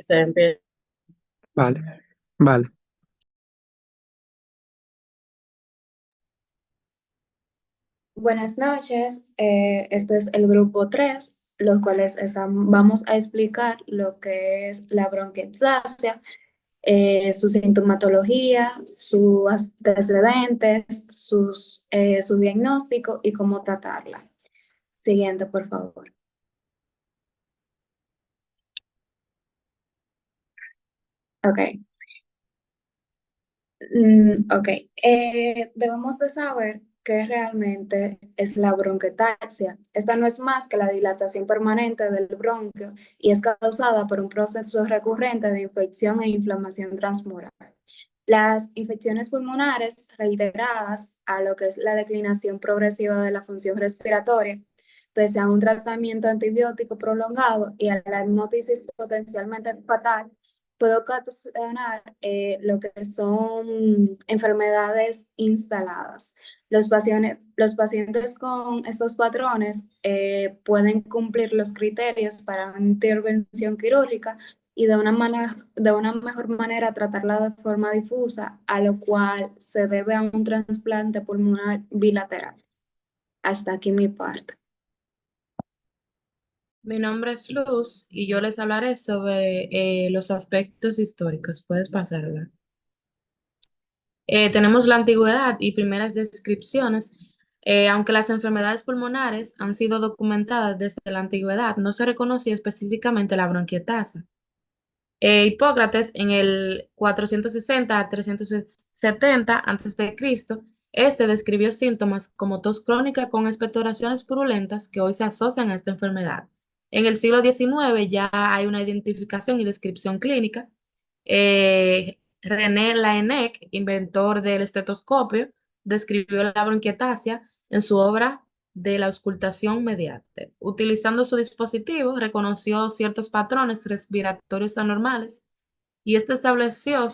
empiece. Vale, vale. Buenas noches, este es el grupo 3, los cuales vamos a explicar lo que es la bronquiectasia, su sintomatología, sus antecedentes, su diagnóstico y cómo tratarla. Siguiente, por favor. Ok. Ok, debemos de saber qué realmente es la bronquiectasia. Esta no es más que la dilatación permanente del bronquio y es causada por un proceso recurrente de infección e inflamación transmural. Las infecciones pulmonares reiteradas a lo que es la declinación progresiva de la función respiratoria, pese a un tratamiento antibiótico prolongado y a la hipótesis potencialmente fatal, puede ocasionar lo que son enfermedades instaladas. Los pacientes con estos patrones pueden cumplir los criterios para una intervención quirúrgica y de una mejor manera tratarla de forma difusa, a lo cual se debe a un trasplante pulmonar bilateral. Hasta aquí mi parte. Mi nombre es Luz y yo les hablaré sobre los aspectos históricos. Puedes pasarla. Tenemos la antigüedad y primeras descripciones. Aunque las enfermedades pulmonares han sido documentadas desde la antigüedad, no se reconocía específicamente la bronquiectasia. Hipócrates en el 460 a 370 a.C., este describió síntomas como tos crónica con expectoraciones purulentas que hoy se asocian a esta enfermedad. En el siglo XIX ya hay una identificación y descripción clínica. René Laennec, inventor del estetoscopio, describió la bronquiectasia en su obra de la auscultación mediante. Utilizando su dispositivo, reconoció ciertos patrones respiratorios anormales y este estableció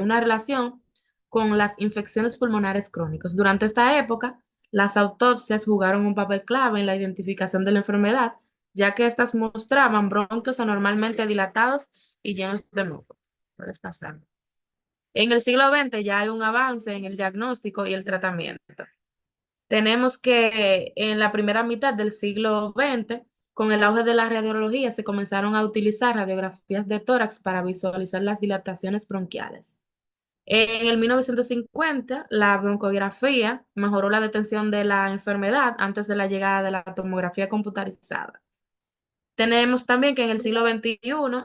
una relación con las infecciones pulmonares crónicas. Durante esta época, las autopsias jugaron un papel clave en la identificación de la enfermedad, ya que estas mostraban bronquios anormalmente dilatados y llenos de moco. Puedes pasar. En el siglo XX ya hay un avance en el diagnóstico y el tratamiento. Tenemos que en la primera mitad del siglo XX, con el auge de la radiología, se comenzaron a utilizar radiografías de tórax para visualizar las dilataciones bronquiales. En el 1950, la broncografía mejoró la detención de la enfermedad antes de la llegada de la tomografía computarizada. Tenemos también que en el siglo XXI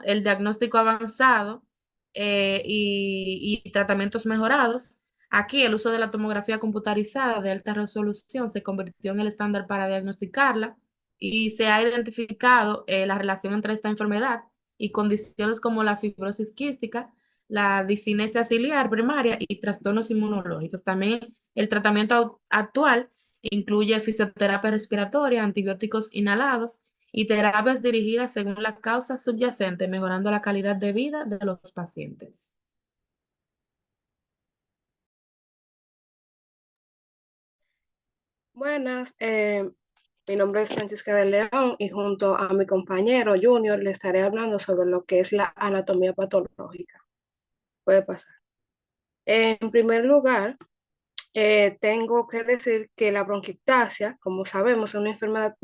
el diagnóstico avanzado y tratamientos mejorados. Aquí el uso de la tomografía computarizada de alta resolución se convirtió en el estándar para diagnosticarla y se ha identificado la relación entre esta enfermedad y condiciones como la fibrosis quística, la discinesia ciliar primaria y trastornos inmunológicos. También el tratamiento actual incluye fisioterapia respiratoria, antibióticos inhalados y terapias dirigidas según la causa subyacente, mejorando la calidad de vida de los pacientes. Buenas, mi nombre es Francisca de León y junto a mi compañero Junior le estaré hablando sobre lo que es la anatomía patológica. Puede pasar. En primer lugar, tengo que decir que la bronquiectasia, como sabemos, es una enfermedad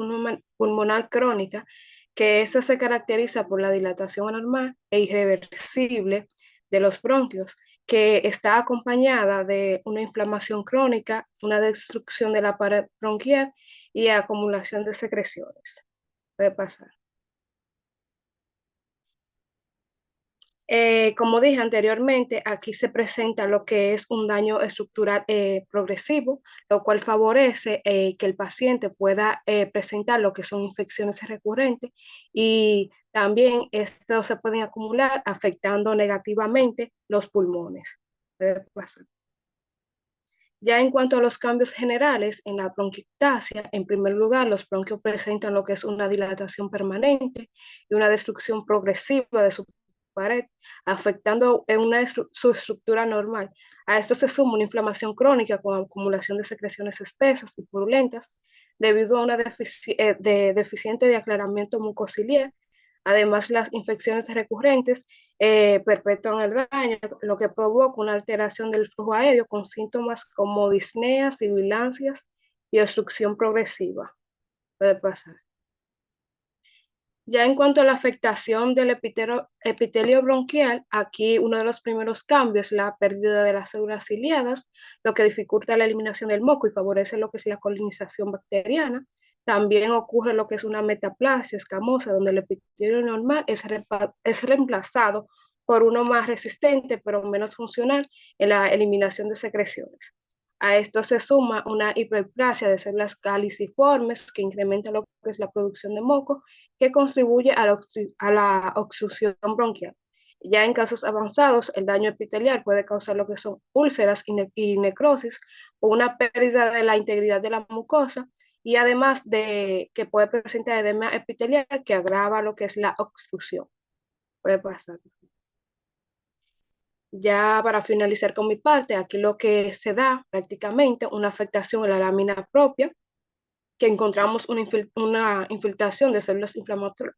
pulmonar crónica que esta se caracteriza por la dilatación anormal e irreversible de los bronquios, que está acompañada de una inflamación crónica, una destrucción de la pared bronquial y acumulación de secreciones. Puede pasar. Como dije anteriormente, aquí se presenta lo que es un daño estructural progresivo, lo cual favorece que el paciente pueda presentar lo que son infecciones recurrentes y también esto se puede acumular afectando negativamente los pulmones. Puede pasar. Ya en cuanto a los cambios generales en la bronquiectasia, en primer lugar, los bronquios presentan lo que es una dilatación permanente y una destrucción progresiva de su pared, afectando en su estructura normal. A esto se suma una inflamación crónica con acumulación de secreciones espesas y purulentas debido a una deficiente de aclaramiento mucociliar, Además, las infecciones recurrentes perpetúan el daño, lo que provoca una alteración del flujo aéreo con síntomas como disnea, sibilancias y obstrucción progresiva. Puede pasar. Ya en cuanto a la afectación del epitelio bronquial, aquí uno de los primeros cambios es la pérdida de las células ciliadas, lo que dificulta la eliminación del moco y favorece lo que es la colonización bacteriana. También ocurre lo que es una metaplasia escamosa, donde el epitelio normal es reemplazado por uno más resistente, pero menos funcional en la eliminación de secreciones. A esto se suma una hiperplasia de células caliciformes que incrementa lo que es la producción de moco, que contribuye a la obstrucción bronquial. Ya en casos avanzados, el daño epitelial puede causar lo que son úlceras y necrosis o una pérdida de la integridad de la mucosa, y además de que puede presentar edema epitelial que agrava lo que es la obstrucción. Puede pasar. Ya para finalizar con mi parte, aquí lo que se da prácticamente una afectación en la lámina propia, que encontramos una infiltración de células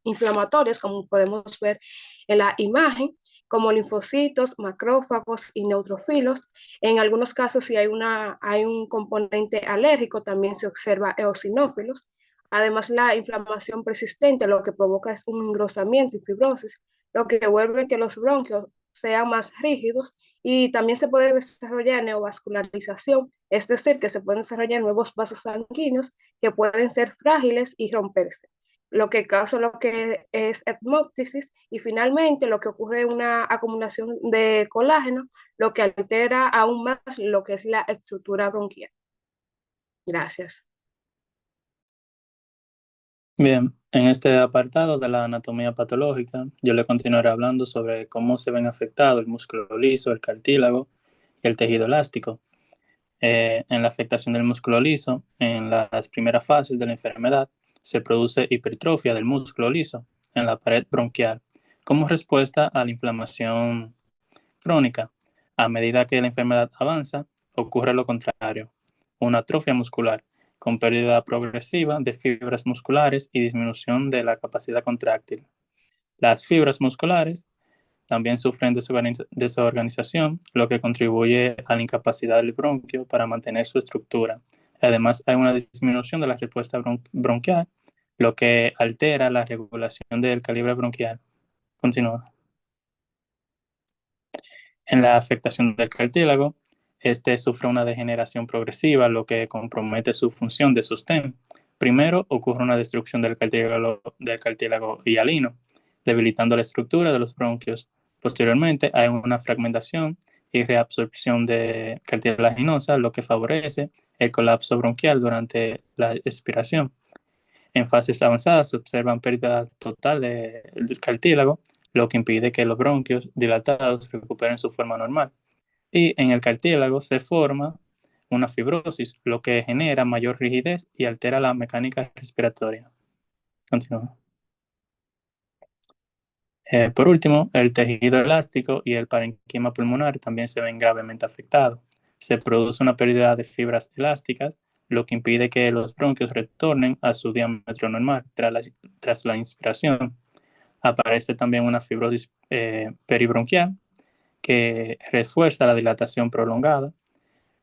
inflamatorias, como podemos ver en la imagen, como linfocitos, macrófagos y neutrófilos. En algunos casos, si hay un componente alérgico, también se observa eosinófilos. Además, la inflamación persistente lo que provoca es un engrosamiento y fibrosis, lo que vuelve que los bronquios sean más rígidos, y también se puede desarrollar neovascularización, es decir, que se pueden desarrollar nuevos vasos sanguíneos que pueden ser frágiles y romperse, lo que causa lo que es hemóptisis, y finalmente lo que ocurre es una acumulación de colágeno, lo que altera aún más lo que es la estructura bronquial. Gracias. Bien, en este apartado de la anatomía patológica, yo le continuaré hablando sobre cómo se ven afectados el músculo liso, el cartílago y el tejido elástico. En la afectación del músculo liso, en las primeras fases de la enfermedad, se produce hipertrofia del músculo liso en la pared bronquial como respuesta a la inflamación crónica. A medida que la enfermedad avanza, ocurre lo contrario, una atrofia muscular con pérdida progresiva de fibras musculares y disminución de la capacidad contráctil. Las fibras musculares también sufren desorganización, lo que contribuye a la incapacidad del bronquio para mantener su estructura. Además, hay una disminución de la respuesta bronquial, lo que altera la regulación del calibre bronquial. Continúa. En la afectación del cartílago, este sufre una degeneración progresiva, lo que compromete su función de sostén. Primero ocurre una destrucción del cartílago hialino, debilitando la estructura de los bronquios. Posteriormente hay una fragmentación y reabsorción de cartilaginosa, lo que favorece el colapso bronquial durante la expiración. En fases avanzadas se observan pérdida total del cartílago, lo que impide que los bronquios dilatados recuperen su forma normal. Y en el cartílago se forma una fibrosis, lo que genera mayor rigidez y altera la mecánica respiratoria. Continúa. Por último, el tejido elástico y el parenquima pulmonar también se ven gravemente afectados. Se produce una pérdida de fibras elásticas, lo que impide que los bronquios retornen a su diámetro normal tras la inspiración. Aparece también una fibrosis peribronquial que refuerza la dilatación prolongada.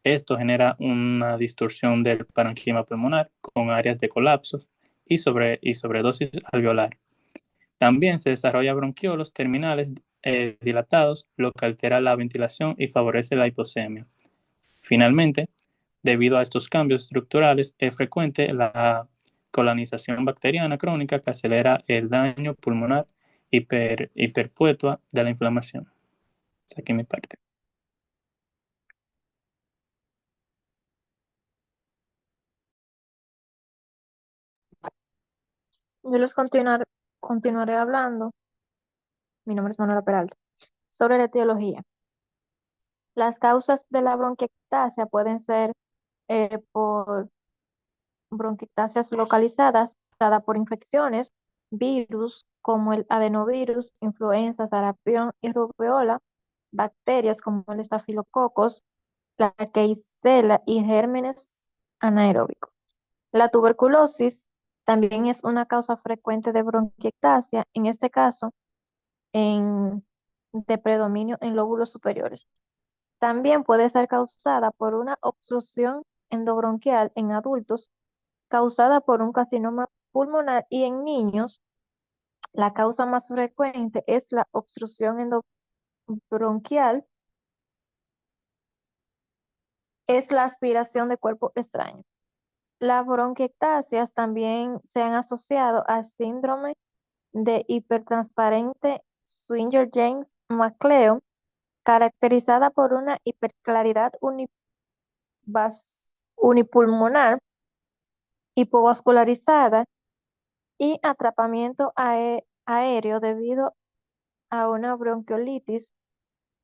Esto genera una distorsión del parenquima pulmonar con áreas de colapso y sobredosis alveolar. También se desarrolla bronquiolos terminales dilatados, lo que altera la ventilación y favorece la hipoxemia. Finalmente, debido a estos cambios estructurales, es frecuente la colonización bacteriana crónica que acelera el daño pulmonar hiperpetua de la inflamación. Hasta aquí mi parte. Yo continuaré hablando, mi nombre es Manuela Peralta, sobre la etiología. Las causas de la bronquiectasia pueden ser por bronquiectasias localizadas, dada por infecciones, virus como el adenovirus, influenza, sarampión y rubiola, bacterias como el estafilococos, la Klebsiella y gérmenes anaeróbicos. La tuberculosis También es una causa frecuente de bronquiectasia, en este caso, de predominio en lóbulos superiores. También puede ser causada por una obstrucción endobronquial en adultos, causada por un carcinoma pulmonar, y en niños la causa más frecuente es la obstrucción endobronquial, es la aspiración de cuerpo extraño. Las bronquiectasias también se han asociado al síndrome de hipertransparente Swinger-James-McLeod, caracterizada por una hiperclaridad unipulmonar, hipovascularizada y atrapamiento aéreo debido a una bronquiolitis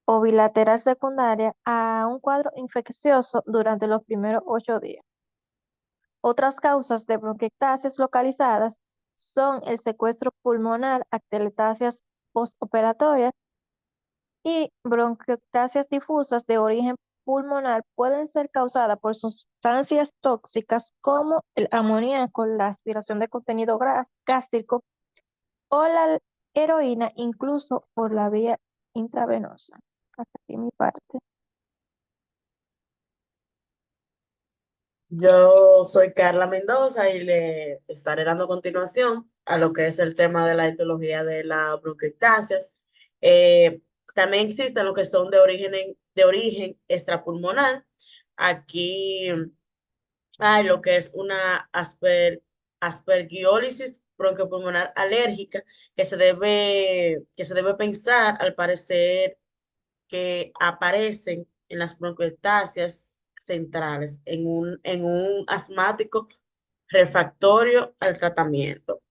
o bilateral secundaria a un cuadro infeccioso durante los primeros 8 días. Otras causas de bronquiectasias localizadas son el secuestro pulmonar, atelectasias postoperatorias y bronquiectasias difusas de origen pulmonar. Pueden ser causadas por sustancias tóxicas como el amoníaco, la aspiración de contenido gástrico o la heroína, incluso por la vía intravenosa. Hasta aquí mi parte. Yo soy Carla Mendoza y le estaré dando continuación a lo que es el tema de la etiología de las bronquiectasias. Eh, También existen lo que son de origen extrapulmonar. Aquí hay lo que es una aspergiólisis bronquiopulmonar alérgica que se debe pensar, al parecer, que aparecen en las bronquiectasias centrales, en un asmático refractario al tratamiento.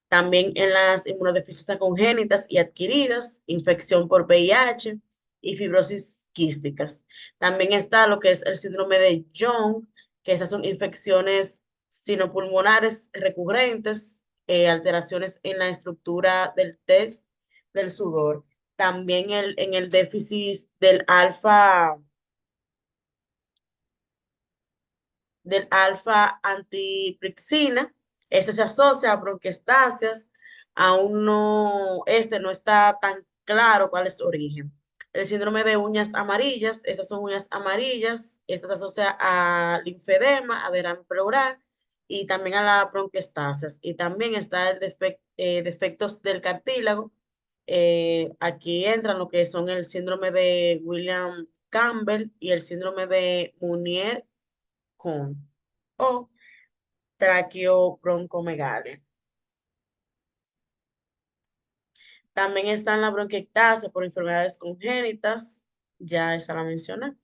También en las inmunodeficiencias congénitas y adquiridas, infección por VIH y fibrosis quísticas. También está lo que es el síndrome de Young, que esas son infecciones sinopulmonares recurrentes, alteraciones en la estructura del test del sudor. También en el déficit del alfa antiprixina. Ese se asocia a bronquiectasias. Aún no, este no está tan claro cuál es su origen. El síndrome de uñas amarillas, estas son uñas amarillas, esta se asocia a linfedema, a derrame pleural y también a la bronquiectasias. Y también está el defectos del cartílago. Aquí entran lo que son el síndrome de William Campbell y el síndrome de Munier con o traqueobroncomegalia. También están la bronquiectasia por enfermedades congénitas, ya esa la mencioné.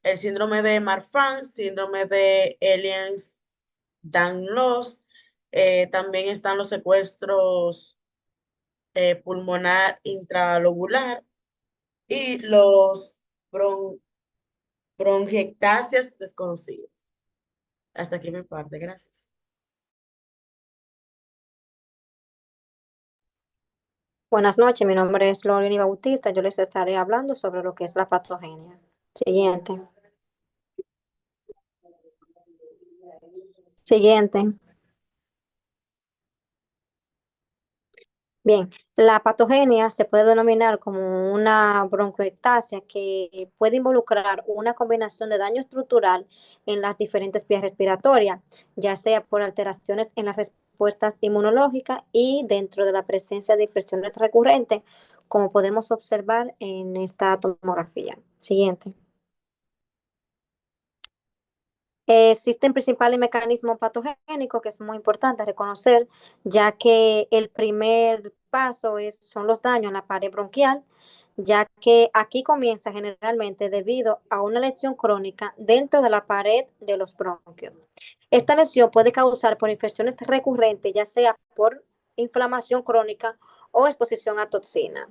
El síndrome de Marfan, síndrome de Ehlers-Danlos. También están los secuestros pulmonar intralobular y los bronquiectasias desconocidas. Hasta aquí mi parte, gracias. Buenas noches, mi nombre es Lorena Bautista. Yo les estaré hablando sobre lo que es la patogenia. Siguiente. Siguiente. Bien, la patogenia se puede denominar como una broncoectasia que puede involucrar una combinación de daño estructural en las diferentes vías respiratorias, ya sea por alteraciones en las respuestas inmunológicas y dentro de la presencia de infecciones recurrentes, como podemos observar en esta tomografía. Siguiente. Existen principales mecanismos patogénicos que es muy importante reconocer, ya que el primer paso son los daños en la pared bronquial, ya que aquí comienza generalmente debido a una lesión crónica dentro de la pared de los bronquios. Esta lesión puede causar por infecciones recurrentes, ya sea por inflamación crónica o exposición a toxina.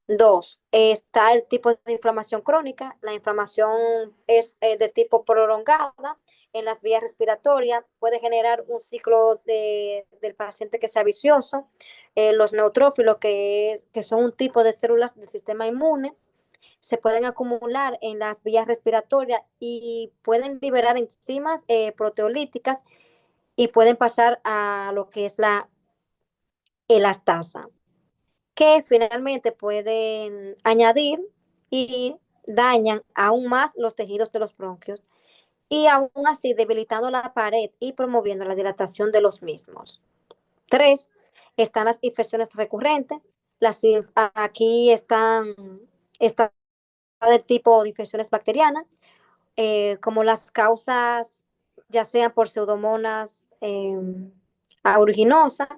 Dos, está el tipo de inflamación crónica. La inflamación es de tipo prolongada en las vías respiratorias, puede generar un ciclo del paciente que sea vicioso. Los neutrófilos, que son un tipo de células del sistema inmune, se pueden acumular en las vías respiratorias y pueden liberar enzimas proteolíticas y pueden pasar a lo que es la elastasa, que finalmente pueden añadir y dañan aún más los tejidos de los bronquios y aún así debilitando la pared y promoviendo la dilatación de los mismos. 3. Están las infecciones recurrentes. Aquí está del tipo de infecciones bacterianas, como las causas, ya sean por pseudomonas aeruginosa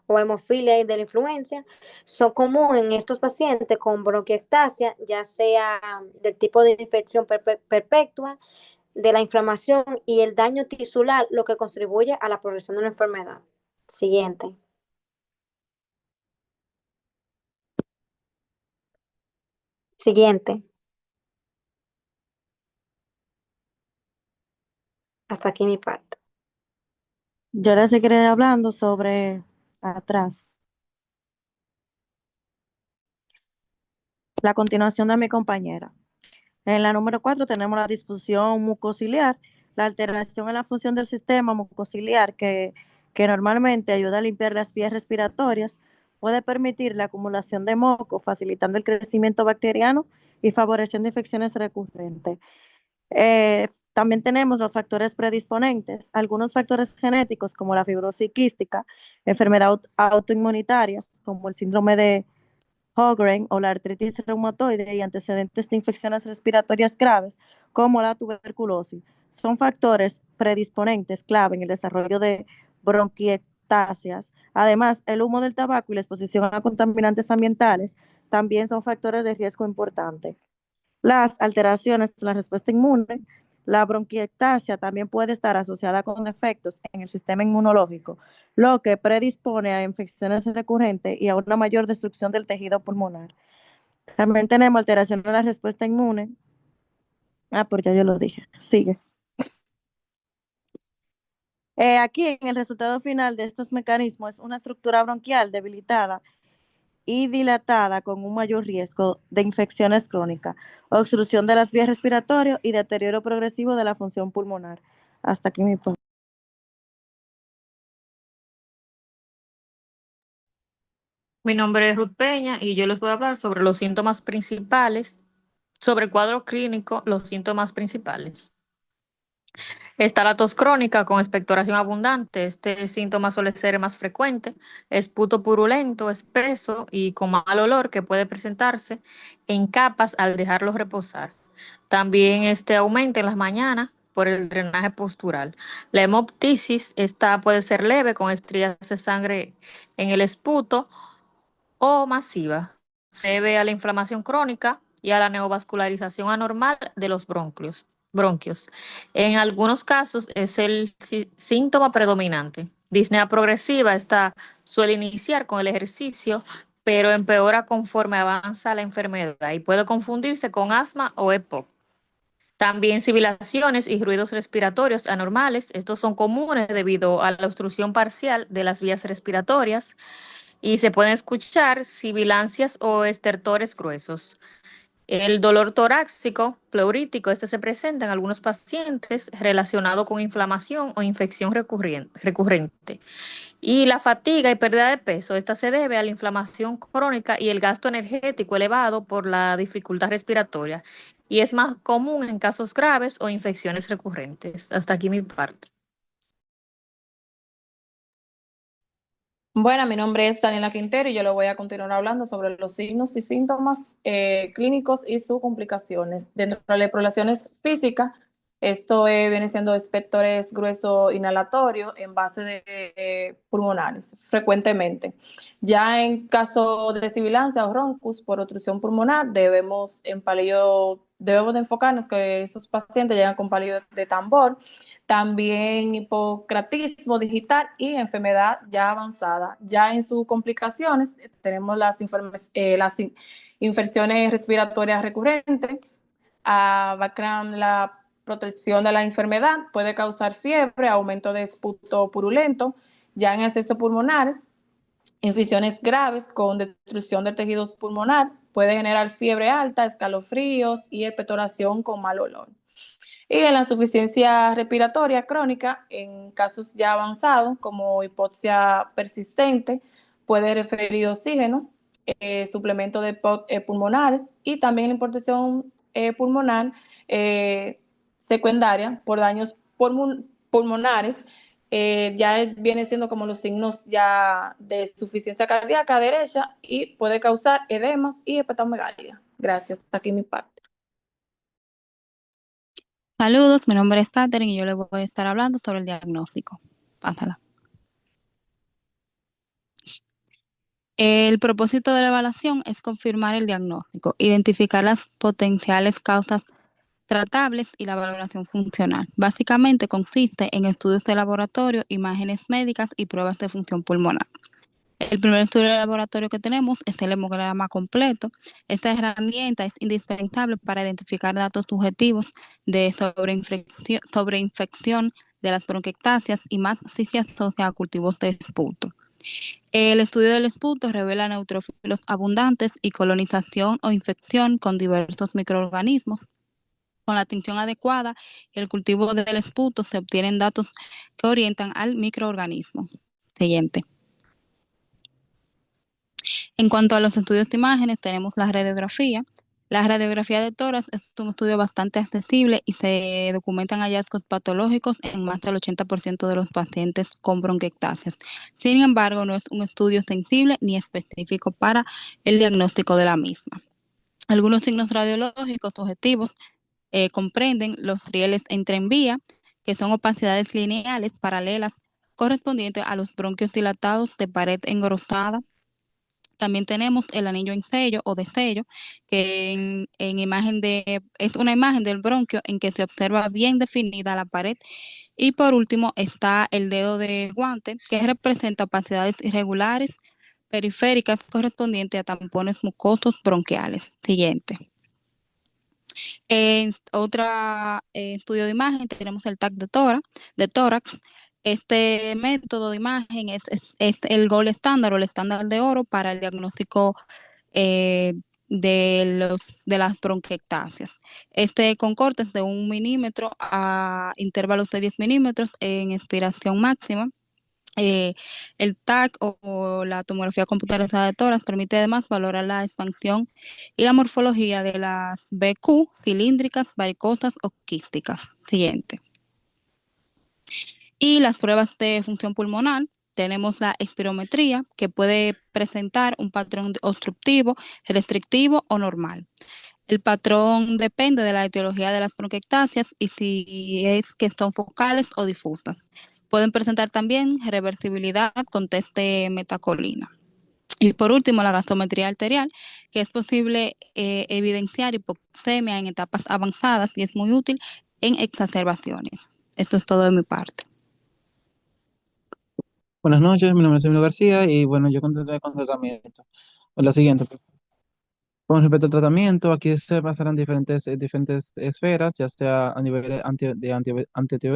o hemofilia de la influencia, son comunes en estos pacientes con bronquiectasia, ya sea del tipo de infección perpetua, de la inflamación y el daño tisular, lo que contribuye a la progresión de la enfermedad. Siguiente. Siguiente. Hasta aquí mi parte. Yo les seguiré hablando sobre atrás. La continuación de mi compañera. En la número 4 tenemos la disfunción mucociliar, la alteración en la función del sistema mucociliar que normalmente ayuda a limpiar las vías respiratorias, puede permitir la acumulación de moco, facilitando el crecimiento bacteriano y favoreciendo infecciones recurrentes. También tenemos los factores predisponentes, algunos factores genéticos como la fibrosis quística, enfermedades autoinmunitarias como el síndrome de Sjögren o la artritis reumatoide y antecedentes de infecciones respiratorias graves como la tuberculosis. Son factores predisponentes clave en el desarrollo de bronquiectasias. Además, el humo del tabaco y la exposición a contaminantes ambientales también son factores de riesgo importantes. Las alteraciones en la respuesta inmune, la bronquiectasia también puede estar asociada con efectos en el sistema inmunológico, lo que predispone a infecciones recurrentes y a una mayor destrucción del tejido pulmonar. También tenemos alteración en la respuesta inmune. Pues ya yo lo dije. Sigue. Aquí en el resultado final de estos mecanismos es una estructura bronquial debilitada y dilatada con un mayor riesgo de infecciones crónicas, obstrucción de las vías respiratorias y deterioro progresivo de la función pulmonar. Hasta aquí mi punto. Mi nombre es Ruth Peña y yo les voy a hablar sobre los síntomas principales, sobre el cuadro clínico, los síntomas principales. Está la tos crónica con expectoración abundante. Este síntoma suele ser más frecuente. Esputo purulento, espeso y con mal olor que puede presentarse en capas al dejarlo reposar. También aumenta en las mañanas por el drenaje postural. La hemoptisis puede ser leve con estrías de sangre en el esputo o masiva. Se debe a la inflamación crónica y a la neovascularización anormal de los bronquios. En algunos casos es el síntoma predominante. Disnea progresiva suele iniciar con el ejercicio, pero empeora conforme avanza la enfermedad y puede confundirse con asma o EPOC. También sibilaciones y ruidos respiratorios anormales. Estos son comunes debido a la obstrucción parcial de las vías respiratorias y se pueden escuchar sibilancias o estertores gruesos. El dolor torácico, pleurítico, se presenta en algunos pacientes relacionado con inflamación o infección recurrente. Y la fatiga y pérdida de peso, esta se debe a la inflamación crónica y el gasto energético elevado por la dificultad respiratoria. Y es más común en casos graves o infecciones recurrentes. Hasta aquí mi parte. Bueno, mi nombre es Daniela Quintero y yo le voy a continuar hablando sobre los signos y síntomas clínicos y sus complicaciones. Dentro de las poblaciones físicas, esto viene siendo espectores grueso inhalatorio en base de pulmonares, frecuentemente. Ya en caso de sibilancia o roncus por obstrucción pulmonar, debemos de enfocarnos que esos pacientes llegan con pálido de tambor, también hipocratismo digital y enfermedad ya avanzada. Ya en sus complicaciones tenemos las infecciones respiratorias recurrentes, background, la protección de la enfermedad puede causar fiebre, aumento de esputo purulento, ya en accesos pulmonares, infusiones graves con destrucción de tejidos pulmonar, puede generar fiebre alta, escalofríos y expectoración con mal olor. Y en la insuficiencia respiratoria crónica, en casos ya avanzados, como hipoxia persistente, puede referir oxígeno, suplemento de pulmonares y también la hipertensión pulmonar secundaria por daños pulmonares. Ya viene siendo como los signos ya de insuficiencia cardíaca derecha y puede causar edemas y hepatomegalia. Gracias, hasta aquí mi parte. Saludos, mi nombre es Katherine y yo les voy a estar hablando sobre el diagnóstico. Pásala. El propósito de la evaluación es confirmar el diagnóstico, identificar las potenciales causas tratables y la valoración funcional. Básicamente consiste en estudios de laboratorio, imágenes médicas y pruebas de función pulmonar. El primer estudio de laboratorio que tenemos es el hemograma completo. Esta herramienta es indispensable para identificar datos subjetivos de sobreinfección de las bronquiectasias y más si se asocia a cultivos de esputo. El estudio del esputo revela neutrófilos abundantes y colonización o infección con diversos microorganismos. Con la atención adecuada y el cultivo del esputo se obtienen datos que orientan al microorganismo. Siguiente. En cuanto a los estudios de imágenes, tenemos la radiografía. La radiografía de tórax es un estudio bastante accesible y se documentan hallazgos patológicos en más del 80% de los pacientes con bronquiectasias. Sin embargo, no es un estudio sensible ni específico para el diagnóstico de la misma. Algunos signos radiológicos objetivos comprenden los rieles en tren-vía, que son opacidades lineales paralelas correspondientes a los bronquios dilatados de pared engrosada. También tenemos el anillo en sello o de sello, que es una imagen del bronquio en que se observa bien definida la pared. Y por último está el dedo de guante, que representa opacidades irregulares periféricas correspondientes a tampones mucosos bronquiales. Siguiente. En otro estudio de imagen tenemos el TAC de tórax. Este método de imagen es el gold estándar o el estándar de oro para el diagnóstico de las bronquiectasias. Con cortes de 1 milímetro a intervalos de 10 milímetros en expiración máxima. El TAC o la tomografía computarizada de tórax permite además valorar la expansión y la morfología de las BQ cilíndricas, varicosas o quísticas. Siguiente. Y las pruebas de función pulmonar, tenemos la espirometría, que puede presentar un patrón obstructivo, restrictivo o normal. El patrón depende de la etiología de las bronquiectasias y si es que son focales o difusas. Pueden presentar también reversibilidad con test de metacolina. Y por último, la gasometría arterial, que es posible evidenciar hipoxemia en etapas avanzadas y es muy útil en exacerbaciones. Esto es todo de mi parte. Buenas noches, mi nombre es Emilio García y bueno, yo continuaré con el tratamiento. La siguiente, por favor. Con respecto al tratamiento, aquí se basarán diferentes esferas, ya sea a nivel de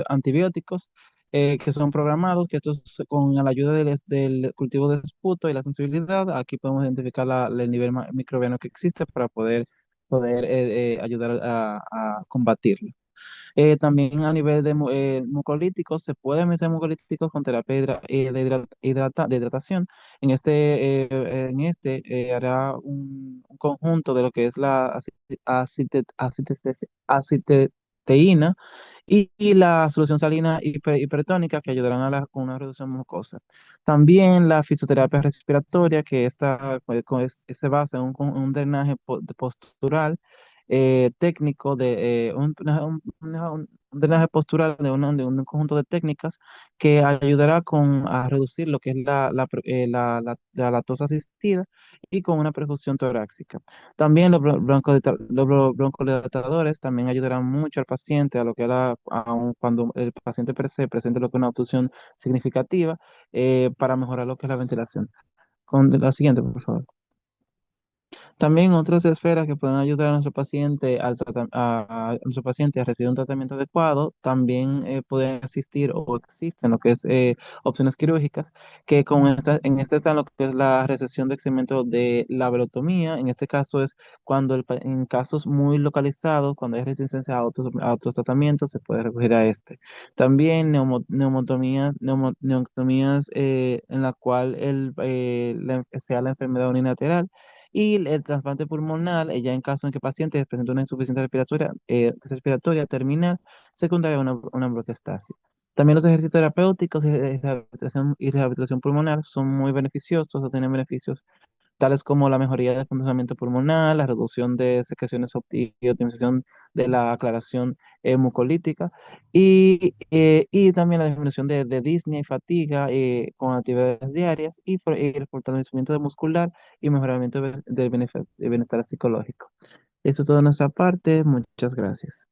antibióticos, que son programados, que estos con la ayuda del cultivo de esputo y la sensibilidad, aquí podemos identificar el nivel microbiano que existe para poder ayudar a combatirlo. También a nivel de mucolíticos, se pueden meter mucolíticos con terapia de hidratación. Hará un conjunto de lo que es la aciteína y la solución salina hipertónica que ayudarán con una reducción mucosa. También la fisioterapia respiratoria, que se basa en un drenaje postural técnico un drenaje postural de un conjunto de técnicas que ayudará a reducir lo que es la lactosa asistida y con una perfusión torácica. También los broncodilatadores también ayudarán mucho al paciente a lo que cuando el paciente se presente lo que es una obstrucción significativa para mejorar lo que es la ventilación. Con la siguiente, por favor. También otras esferas que pueden ayudar a nuestro paciente a nuestro paciente a recibir un tratamiento adecuado, también pueden asistir o existen lo que es opciones quirúrgicas, que en este están lo que es la resección de segmento de la velotomía. En este caso es cuando en casos muy localizados, cuando hay resistencia a otros tratamientos, se puede recurrir a este. También neumoctomías en la cual sea la enfermedad unilateral y el trasplante pulmonar, ya en caso en que pacientes presenten una insuficiencia respiratoria terminal secundaria a una bronquiectasis. También los ejercicios terapéuticos y rehabilitación pulmonar son muy beneficiosos o tienen beneficios tales como la mejoría del funcionamiento pulmonar, la reducción de secreciones y optimización de la aclaración mucolítica y también la disminución de disnea y fatiga con actividades diarias y el fortalecimiento de muscular y mejoramiento del bienestar psicológico. Eso es todo de nuestra parte. Muchas gracias.